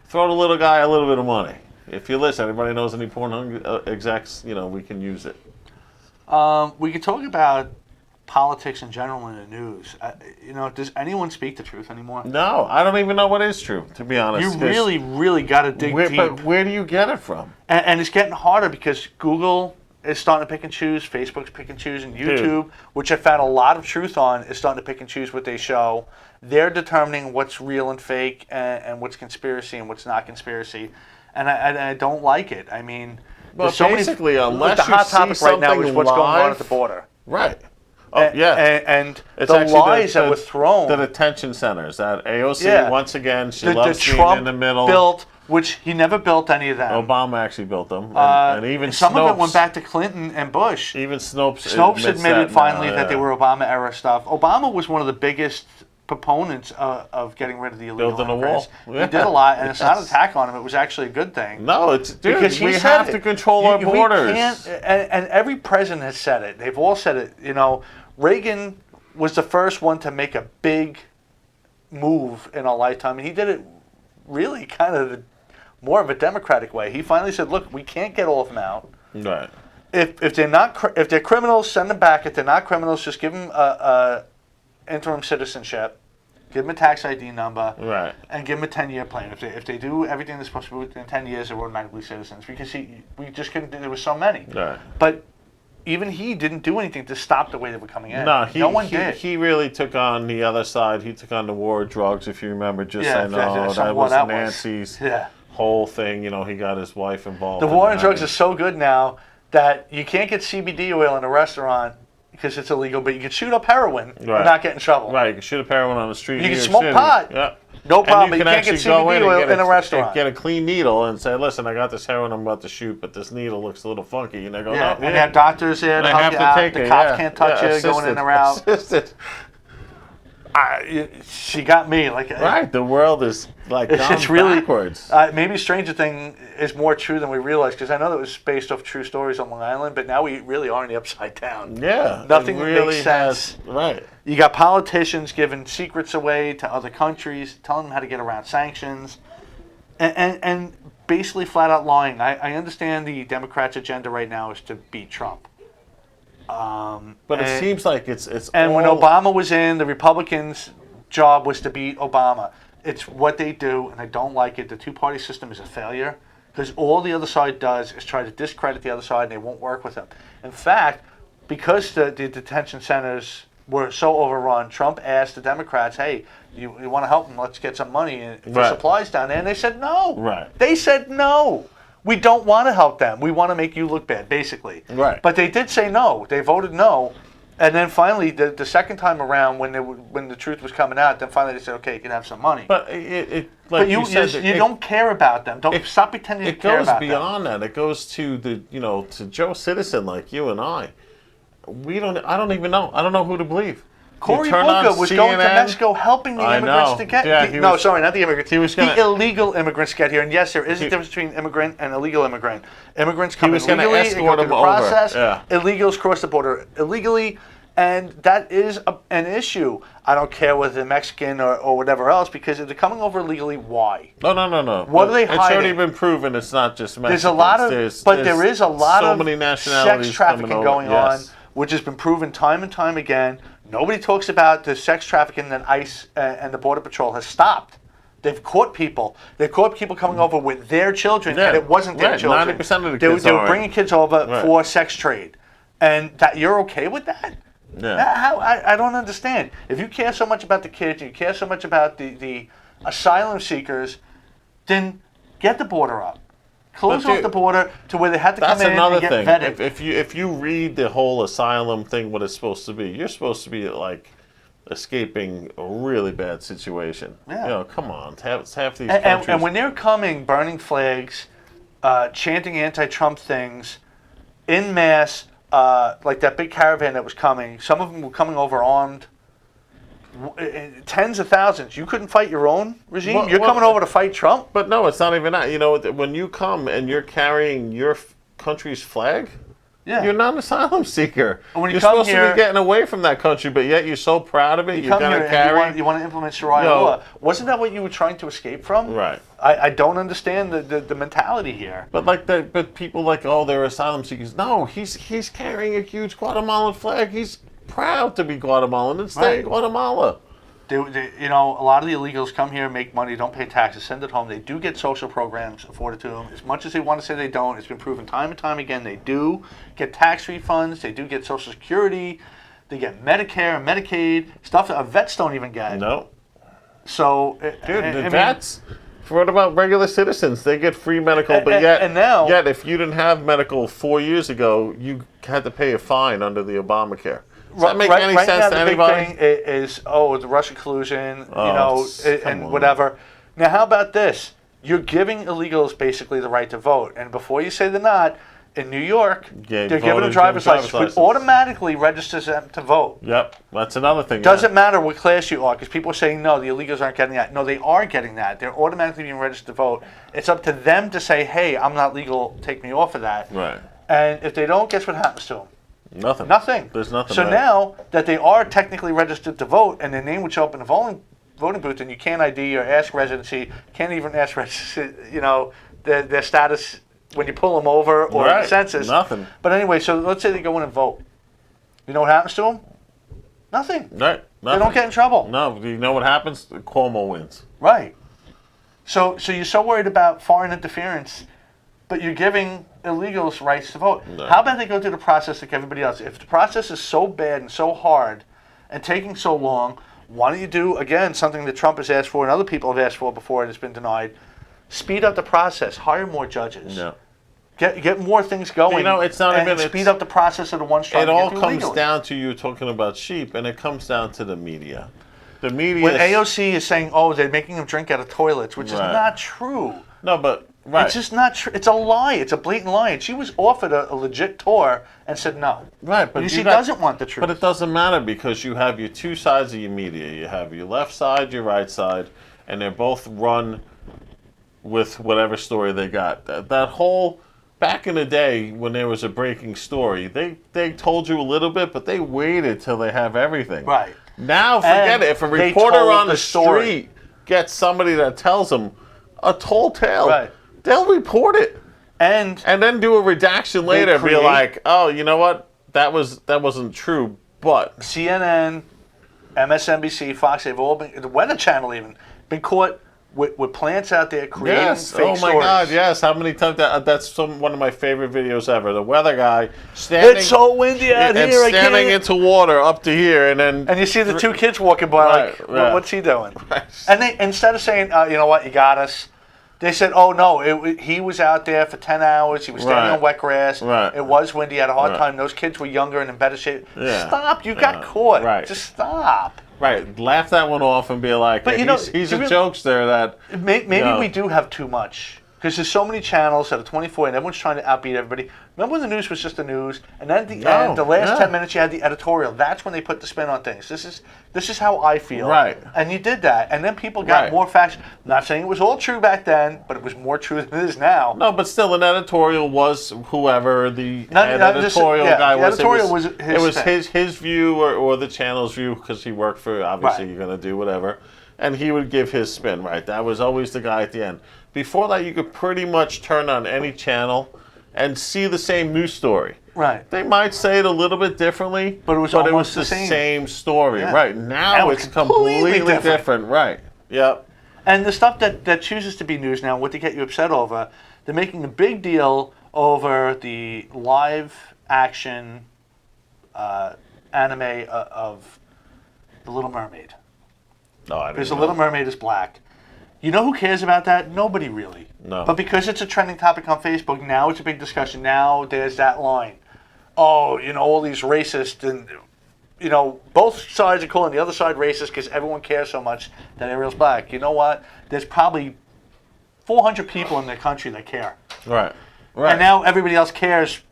Throw the little guy a little bit of money. If you listen, anybody knows any Pornhub execs, we can use it. We could talk about politics in general in the news. Does anyone speak the truth anymore? No, I don't even know what is true, to be honest. You really, really got to dig deep. But where do you get it from? And it's getting harder because Google is starting to pick and choose, Facebook's pick and choose, and YouTube, which I found a lot of truth on, is starting to pick and choose what they show. They're determining what's real and fake and what's conspiracy and what's not conspiracy. And I don't like it. I mean... Well, so basically, unless the hot you topic see right now is what's live, going on at the border. Right. Oh, yeah. And it's the lies that were thrown. The detention centers at AOC, once again, she loves being Trump in the middle. Built, which he never built any of them. Obama actually built them. And even some Snopes, of it went back to Clinton and Bush. Even Snopes admitted finally that they were Obama-era stuff. Obama was one of the biggest proponents of getting rid of the illegal building a immigrants. wall. He did a lot, and it's not an attack on him. It was actually a good thing. No, it's because we have to control our borders. We can't, and every president has said it. They've all said it. Reagan was the first one to make a big move in a lifetime, and he did it really kind of more of a democratic way. He finally said, "Look, we can't get all of them out. Right. If they're criminals, send them back. If they're not criminals, just give them a interim citizenship, give them a tax ID number, right, and give them a 10-year plan. If they do everything they're supposed to do within 10 years, they're automatically citizens. Because we just couldn't do. There were so many. Right. But even he didn't do anything to stop the way they were coming in. No, no one did. He really took on the other side. He took on the war of drugs, if you remember. Just saying, that was Nancy's whole thing. He got his wife involved. The war on drugs is so good now that you can't get CBD oil in a restaurant because it's illegal, but you can shoot up heroin and not get in trouble. Right, you can shoot up heroin on the street. You can smoke pot. Yeah. No problem, but you can't get CBD oil in a restaurant. Get a clean needle and say, listen, I got this heroin I'm about to shoot, but this needle looks a little funky. And they go, and they have doctors there to help you out. The cops can't touch you going in or out. She got me. Right, the world is gone backwards. Maybe Stranger Thing is more true than we realize, because I know that was based off true stories on Long Island, but now we really are in the upside down. Yeah. Nothing really makes sense. Right. You got politicians giving secrets away to other countries, telling them how to get around sanctions, and basically flat out lying. I understand the Democrats' agenda right now is to beat Trump. But it seems like it's and when Obama was in, the Republicans' job was to beat Obama. It's what they do, and I don't like it. The two-party system is a failure because all the other side does is try to discredit the other side, and they won't work with them. In fact, because the detention centers were so overrun, Trump asked the Democrats, "Hey, you want to help them? Let's get some money for supplies down there." And they said no. Right. They said no. We don't want to help them. We want to make you look bad, basically. Right. But they did say no. They voted no. And then finally, the second time around, when the truth was coming out, then finally they said, okay, you can have some money. But you don't care about them. Stop pretending to care about them. It goes beyond that. It goes to to Joe Citizen like you and I. I don't even know. I don't know who to believe. Cory Booker was going to Mexico helping the immigrants to get not the immigrants. The illegal immigrants get here. And yes, there is a difference between immigrant and illegal immigrant. Immigrants come in legally, they go through the process. Illegals cross the border illegally, and that is an issue. I don't care whether they're Mexican or whatever else, because if they're coming over illegally, why? No. What are they hiding? It's already been proven it's not just Mexicans. There is a lot of many nationalities sex trafficking going on, which has been proven time and time again. Nobody talks about the sex trafficking that ICE and the Border Patrol has stopped. They've caught people. They've caught people coming over with their children, and it wasn't their children. 90% of the kids they were bringing kids over for sex trade. And that you're okay with that? Yeah. I don't understand. If you care so much about the kids, and you care so much about the asylum seekers, then get the border up. Close off the border to where they had to come That's in another and get thing. vetted. If you read the whole asylum thing, what it's supposed to be, you're supposed to be like escaping a really bad situation. Yeah. You know, come on, half these And, countries. and when they're coming, burning flags, chanting anti-Trump things, in mass, like that big caravan that was coming, some of them were coming over armed. Tens of thousands. You couldn't fight your own regime? Well, You're coming over to fight Trump? But no, it's not even that. You know, when you come and you're carrying your country's flag, Yeah. you're not an asylum seeker. When you You're come supposed to here- be getting away from that country, but yet you're so proud of it. You You're come going here to and carry. you want to implement Sharia law. Wasn't that what you were trying to escape from? Right. I don't understand the mentality here. But but people like, oh, they're asylum seekers. No, he's carrying a huge Guatemalan flag. He's proud to be Guatemalan and stay in Guatemala. You know, a lot of the illegals come here, make money, don't pay taxes, send it home. They do get social programs afforded to them. As much as they want to say they don't, it's been proven time and time again they do get tax refunds. They do get Social Security. They get Medicare and Medicaid, stuff that vets don't even get. No. So, Dude, the vets. What about regular citizens? They get free medical, but yet if you didn't have medical 4 years ago, you had to pay a fine under the Obamacare. Does that make any sense now, to the anybody? big thing is the Russian collusion, come and on. whatever. Now, how about this? You're giving illegals basically the right to vote, and before you say they're not, in New York, they're giving them driver's license, which automatically registers them to vote. Yep, that's another thing. Doesn't matter what class you are, because people are saying, no, the illegals aren't getting that. No, they are getting that. They're automatically being registered to vote. It's up to them to say, hey, I'm not legal, take me off of that. Right. And if they don't, guess what happens to them? Nothing. Nothing. There's nothing. So right. now that they are technically registered to vote, and their name would show up in the voting booth, and you can't ID or ask residency, can't even ask their status when you pull them over or the census. Nothing. But anyway, so let's say they go in and vote. You know what happens to them? Nothing. Right. Nothing. They don't get in trouble. No. Do you know what happens? Cuomo wins. Right. So you're so worried about foreign interference, but you're giving illegals rights to vote. No. How about they go through the process like everybody else? If the process is so bad and so hard and taking so long, why don't you do, again, something that Trump has asked for and other people have asked for before and it's been denied? Speed up the process. Hire more judges. No. Get more things going. You know, it's not and even speed up the process of the ones trying It to all get comes legally. down to you talking about sheep, and it comes down to the media. The media. When AOC is saying, oh, they're making them drink out of toilets, which is not true. No, but right. It's just not true. It's a lie. It's a blatant lie. And she was offered a legit tour and said no. Right, but she doesn't want the truth. But it doesn't matter because you have your two sides of your media. You have your left side, your right side, and they're both run with whatever story they got. That whole back in the day when there was a breaking story, they told you a little bit, but they waited till they have everything. Right. Now forget And it. If a they reporter told on the the story. street gets somebody that tells them a tall tale, Right. they'll report it. And And then do a redaction later, be create- like, "Oh, you know what? That wasn't true." But CNN, MSNBC, Fox, they've all been, the Weather Channel even, been caught with plants out there creating fake oh my stories. God, yes. How many times that's one of my favorite videos ever. The weather guy standing, It's so windy out and here, I standing can't. into water up to here, and then And you see the two kids walking by, like, right. what's he doing? Right. And they, instead of saying, you know what, you got us, they said, oh no, he was out there for 10 hours, he was standing Right. on wet grass, Right. it was windy, had a hard Right. time, those kids were younger and in better shape. Yeah. Stop, you got caught. Right. Just stop. right, laugh that one off and be like, But hey, you know, he's you a really- jokester that Maybe Yeah. we do have too much. Because there's so many channels that are 24 and everyone's trying to outbeat everybody. Remember when the news was just the news? And then at the end, the last 10 minutes, you had the editorial. That's when they put the spin on things. This is how I feel. Right. And you did that. And then people got Right. more facts. I'm not saying it was all true back then, but it was more true than it is now. No, but still, an editorial was whoever the No, editorial yeah, guy the was. editorial was it his was spin. his view or the channel's view because he worked for. Obviously, Right. you're going to do whatever, and he would give his spin. Right, that was always the guy at the end. Before that, you could pretty much turn on any channel and see the same news story. Right. They might say it a little bit differently, But it was almost the same. story. Yeah. Right now, Now it's it's completely completely different. Right. Yep. And the stuff that chooses to be news now, what they get you upset over, they're making a big deal over the live action anime of The Little Mermaid. No, I didn't Because The know. Little Mermaid is black. You know who cares about that? Nobody really. No. But because it's a trending topic on Facebook, now it's a big discussion. Now there's that line. Oh, all these racists and, both sides are calling the other side racist because everyone cares so much that Ariel's black. You know what? There's probably 400 people in the country that care. Right. And now everybody else cares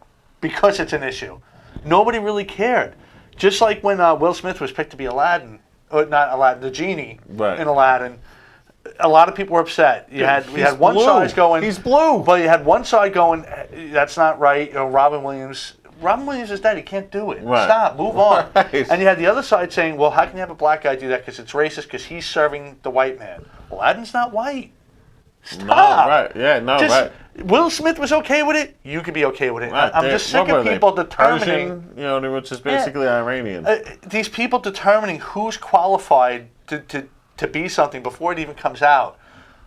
because it's an issue. Nobody really cared. Just like when Will Smith was picked to be Aladdin, or not Aladdin, the genie in Aladdin. A lot of people were upset. We had one side going, he's blue. But you had one side going, that's not right. Robin Williams is dead. He can't do it. Right. Stop. Move on. Right. And you had the other side saying, well, how can you have a black guy do that? Because it's racist. Because he's serving the white man. Aladdin's not white. Stop. No, right. Yeah, no, right. Will Smith was okay with it. You could be okay with it. Right. I'm just sick of people determining. Persian, which is basically Iranian. These people determining who's qualified to be something before it even comes out.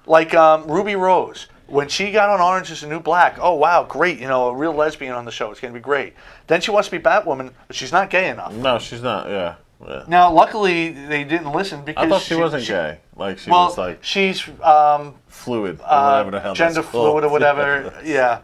Like Ruby Rose, when she got on Orange is the New Black, oh wow, great, a real lesbian on the show, it's going to be great. Then she wants to be Batwoman, but she's not gay enough. No, she's not, yeah. Now, luckily, they didn't listen because I thought she wasn't gay. Like, she was like... she's... fluid, or whatever the hell gender that's called. fluid or whatever, yeah.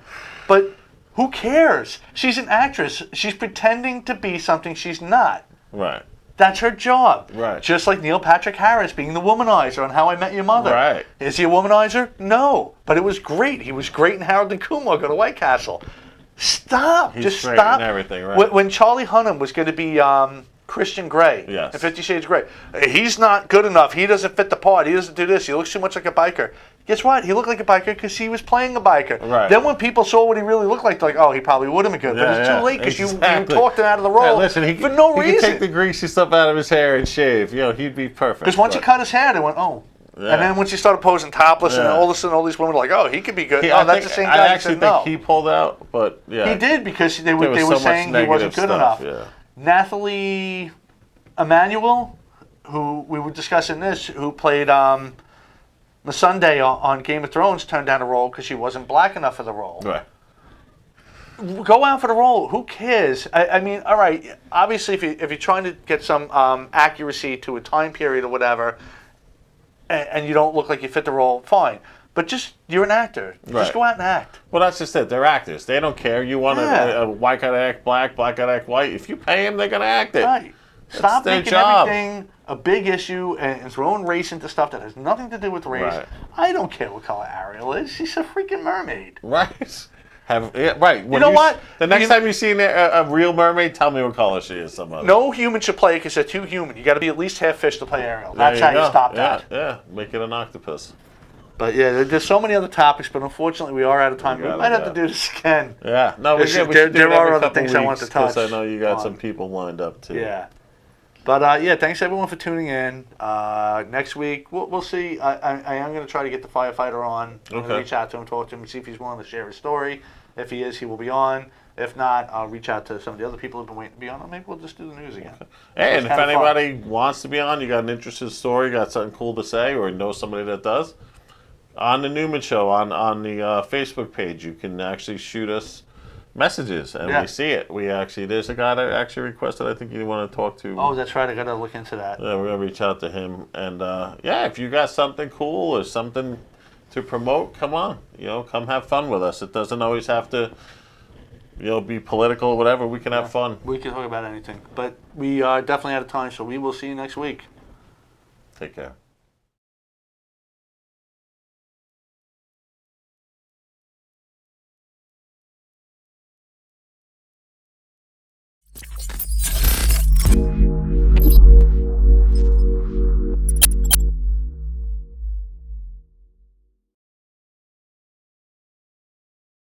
But who cares? She's an actress. She's pretending to be something she's not. Right. That's her job. Right. Just like Neil Patrick Harris being the womanizer on How I Met Your Mother. Right. Is he a womanizer? No. But it was great. He was great in Harold and Kumar Go to White Castle. Stop. He's Just great stop. in everything, right? When Charlie Hunnam was going to be Christian Grey yes. in 50 Shades of Grey, he's not good enough. He doesn't fit the part. He doesn't do this. He looks too much like a biker. Guess what? He looked like a biker because he was playing a biker. Right. Then when people saw what he really looked like, they're like, oh, he probably would have been good. But it's too late because you talked him out of the role listen, for no reason. He could take the greasy stuff out of his hair and shave. He'd be perfect. Because once you cut his hair, they went, oh. Yeah. And then once you started posing topless, and all of a sudden all these women were like, oh, he could be good. That's the same guy. I actually think he pulled out, but yeah. He did because they were saying he wasn't good enough. Yeah. Nathalie Emmanuel, who we were discussing this, who played Missandei on Game of Thrones, turned down a role because she wasn't black enough for the role. Right. Go out for the role. Who cares? I mean, all right. Obviously, if you're trying to get some accuracy to a time period or whatever, and you don't look like you fit the role, fine. But you're an actor. Right. Just go out and act. Well, that's just it. They're actors. They don't care. You want a white guy to act black guy to act white. If you pay him, they're going to act it. Right. Stop making job. everything a big issue and throwing race into stuff that has nothing to do with race. Right. I don't care what color Ariel is. She's a freaking mermaid. Right. Right. You know what? The next time you see a real mermaid, tell me what color she is. No human should play it because they're too human. You got to be at least half fish to play Ariel. That's how you stop that. Yeah, make it an octopus. But yeah, there's so many other topics, but unfortunately we are out of time. We might have to do this again. Yeah. No, there are other things I want to touch. I know you got some people lined up too. Yeah. But yeah, thanks everyone for tuning in. Next week, we'll see. I am going to try to get the firefighter on. I'm going to reach out to him, talk to him, and see if he's willing to share his story. If he is, he will be on. If not, I'll reach out to some of the other people who've been waiting to be on. Or maybe we'll just do the news again. Okay. Hey, and if anybody wants to be on, you got an interesting story, got something cool to say, or know somebody that does, on the Newman Show, on the Facebook page, you can actually shoot us messages, and we see it. There's a guy that actually requested, I think you want to talk to. Oh, that's right. I got to look into that. Yeah, we're going to reach out to him. And if you got something cool or something to promote, come on. Come have fun with us. It doesn't always have to, be political or whatever. We can have fun. We can talk about anything. But we are definitely out of time, so we will see you next week. Take care.